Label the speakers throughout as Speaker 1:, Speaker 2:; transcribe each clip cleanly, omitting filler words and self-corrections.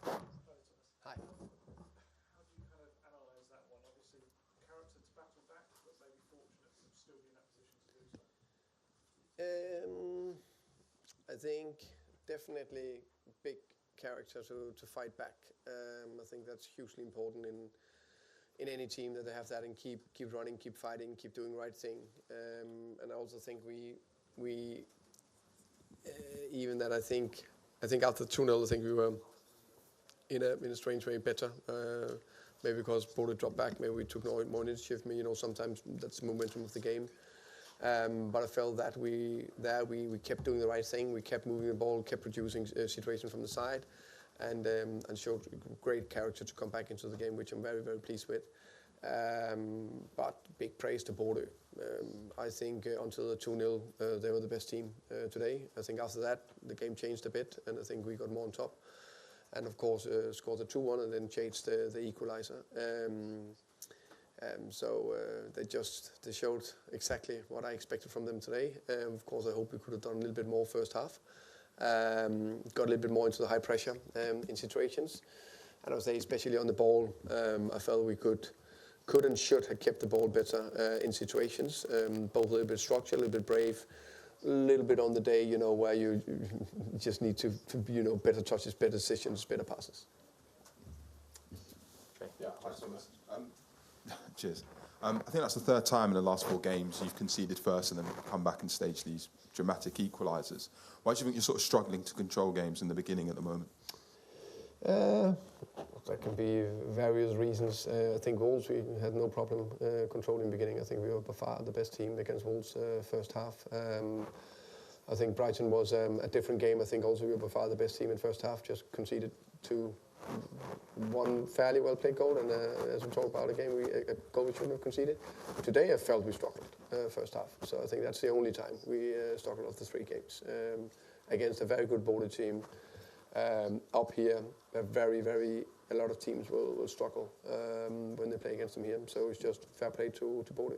Speaker 1: Hi.
Speaker 2: How do you kind of analyse that one? Obviously, character to battle back, but maybe fortunate to still be in that position to do so.
Speaker 1: I think definitely big character to fight back. I think that's hugely important in any team that they have that and keep running, keep fighting, keep doing the right thing. And I also think we even that I think after 2-0 I think we were in a strange way better. Maybe because Bodo dropped back, maybe we took more initiative. Sometimes that's the momentum of the game. But I felt that we kept doing the right thing. We kept moving the ball, kept producing situations from the side, and showed great character to come back into the game, which I'm very, very pleased with. But big praise to Bodo. I think until the 2-0, they were the best team today. I think after that, the game changed a bit, and I think we got more on top. And of course, scored the 2-1 and then changed the equalizer. So they showed exactly what I expected from them today. Of course, I hope we could have done a little bit more first half. Got a little bit more into the high pressure in situations. And I would say, especially on the ball, I felt we could and should have kept the ball better in situations. Both a little bit structured, a little bit brave, a little bit on the day, where you just need to better touches, better decisions, better passes.
Speaker 3: Yeah, hi, Thomas. Cheers. I think that's the third time in the last 4 games you've conceded first and then come back and stage these dramatic equalisers. Why do you think you're sort of struggling to control games in the beginning at the moment?
Speaker 1: There can be various reasons. I think Wolves, we had no problem controlling the beginning. I think we were by far the best team against Wolves first half. I think Brighton was a different game. I think also we were by far the best team in first half, just conceded one fairly well played goal, and as we talked about again, a goal we shouldn't have conceded. Today I felt we struggled first half, so I think that's the only time we struggled of the 3 games against a very good Bodo team. Up here, a lot of teams will struggle when they play against them here, so it's just fair play to Bodo.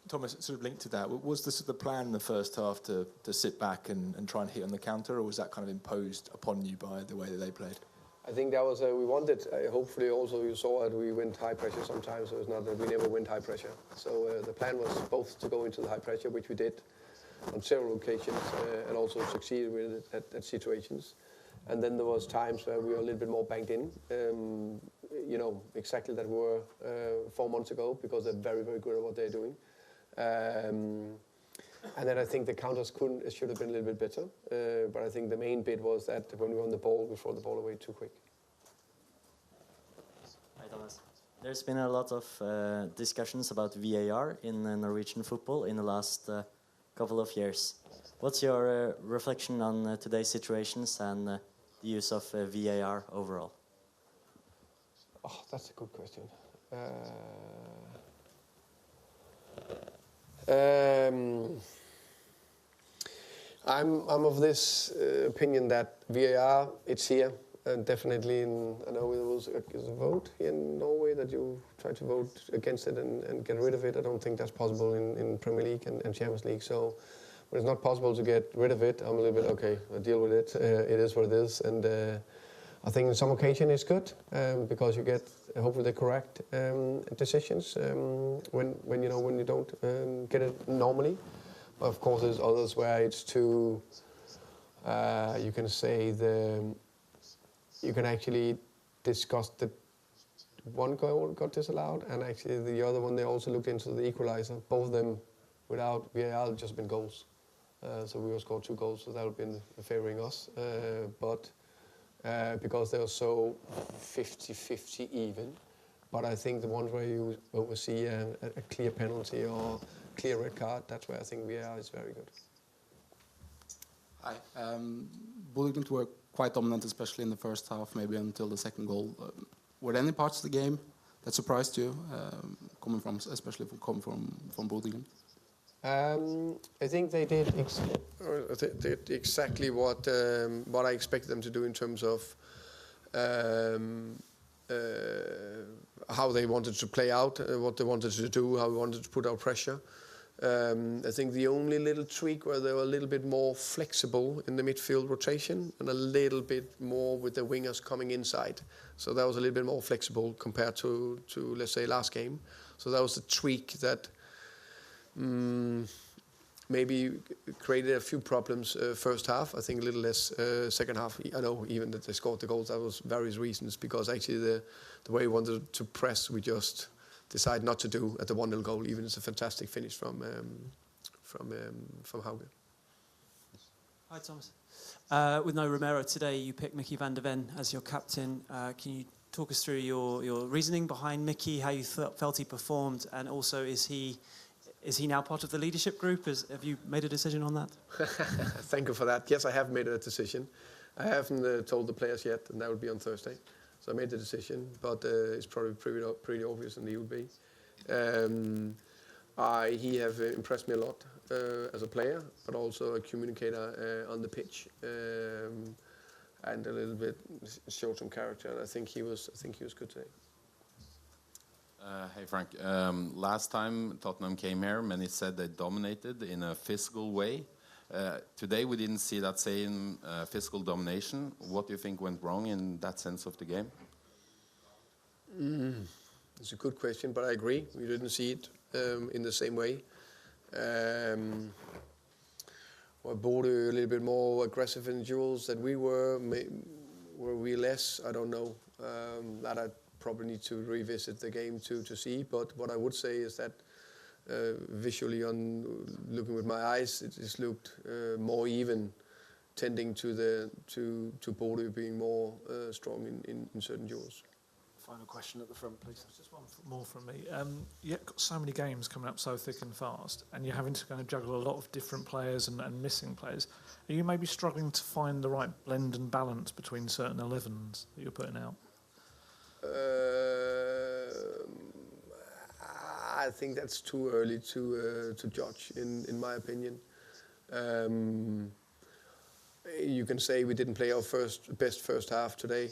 Speaker 4: Thomas, sort of linked to that, was the plan in the first half to sit back and try and hit on the counter, or was that kind of imposed upon you by the way that they played?
Speaker 1: I think that was, we wanted, hopefully also you saw that we went high pressure sometimes, so it's not that we never went high pressure. So the plan was both to go into the high pressure, which we did on several occasions, and also succeeded with it at situations. And then there was times where we were a little bit more banked in, exactly that we were 4 months ago, because they're very, very good at what they're doing. And then I think the counters should have been a little bit better. But I think the main bit was that when we were on the ball, we throw the ball away too quick.
Speaker 5: Hi, Thomas. There's been a lot of discussions about VAR in Norwegian football in the last couple of years. What's your reflection on today's situations and the use of VAR overall?
Speaker 1: Oh, that's a good question. I'm of this opinion that VAR, it's here, and definitely I know there was a vote here in Norway that you try to vote against it and get rid of it. I don't think that's possible in Premier League and Champions League. So when it's not possible to get rid of it, I'm a little bit, okay, I deal with it. It is what it is. And I think on some occasion it's good because you get hopefully the correct decisions when you don't get it normally. But of course, there's others where it's too. You can say you can actually discuss the one goal got disallowed, and actually the other one they also looked into the equalizer. Both of them without VAR just been goals. So we will score 2 goals, so that would have been favouring us. But because they were so 50-50 even. But I think the ones where you oversee a clear penalty or clear red card, that's where I think VAR is very good.
Speaker 6: Hi. Bodo were quite dominant, especially in the first half, maybe until the second goal. Were there any parts of the game that surprised you, especially from Bodo?
Speaker 1: I think they did exactly what I expected them to do in terms of how they wanted to play out, what they wanted to do, how we wanted to put out pressure. I think the only little tweak where they were a little bit more flexible in the midfield rotation and a little bit more with the wingers coming inside. So that was a little bit more flexible compared to let's say, last game. So that was a tweak that maybe created a few problems first half. I think a little less second half. I know even that they scored the goals. That was various reasons, because actually the way we wanted to press, we just decided not to do at the 1-0 goal. Even it's a fantastic finish from Hauge.
Speaker 7: Hi, Thomas. With no Romero today, you picked Mickey van der Ven as your captain. Can you talk us through your reasoning behind Mickey, how you felt he performed, and also is he now part of the leadership group? Have you made a decision on that?
Speaker 1: Thank you for that. Yes, I have made a decision. I haven't told the players yet, and that will be on Thursday. So I made the decision, but it's probably pretty obvious, and he will be. He have impressed me a lot as a player, but also a communicator on the pitch, and a little bit showed some character. And I think he was good today.
Speaker 8: Hey Frank, last time Tottenham came here, many said they dominated in a physical way. Today we didn't see that same physical domination. What do you think went wrong in that sense of the game?
Speaker 1: It's a good question, but I agree. We didn't see it in the same way. Bodo a little bit more aggressive in duels than we were. Were we less? I don't know. That I probably need to revisit the game to see. But what I would say is that visually, on looking with my eyes, it just looked more even, tending to Bodo being more strong in certain duels.
Speaker 7: Final question at the front, please.
Speaker 2: Just one more from me. You've got so many games coming up so thick and fast, and you're having to kind of juggle a lot of different players and missing players. Are you maybe struggling to find the right blend and balance between certain 11s that you're putting out?
Speaker 1: I think that's too early to judge, in my opinion. You can say we didn't play our best first half today,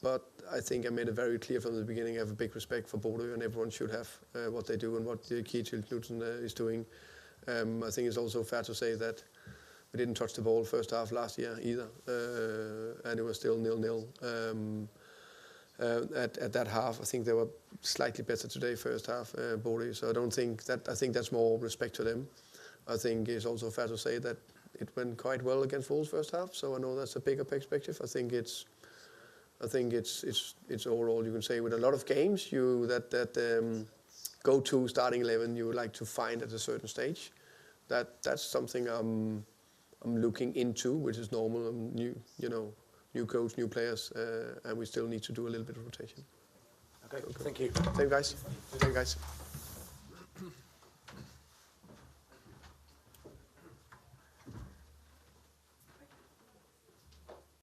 Speaker 1: but I think I made it very clear from the beginning. I have a big respect for Bodo, and everyone should have what they do and what Kjetil Knudsen is doing. I think it's also fair to say that we didn't touch the ball first half last year either, and it was still 0-0. At that half, I think they were slightly better today first half, Bodo. So I think that's more respect to them. I think it's also fair to say that it went quite well against Wolves first half. So I know that's a bigger perspective. I think it's overall, you can say, with a lot of games that go to starting 11 you would like to find at a certain stage. That's something I'm looking into, which is normal. New coach, new players, and we still need to do a little bit of rotation.
Speaker 7: Okay, thank you.
Speaker 1: Thank you, guys.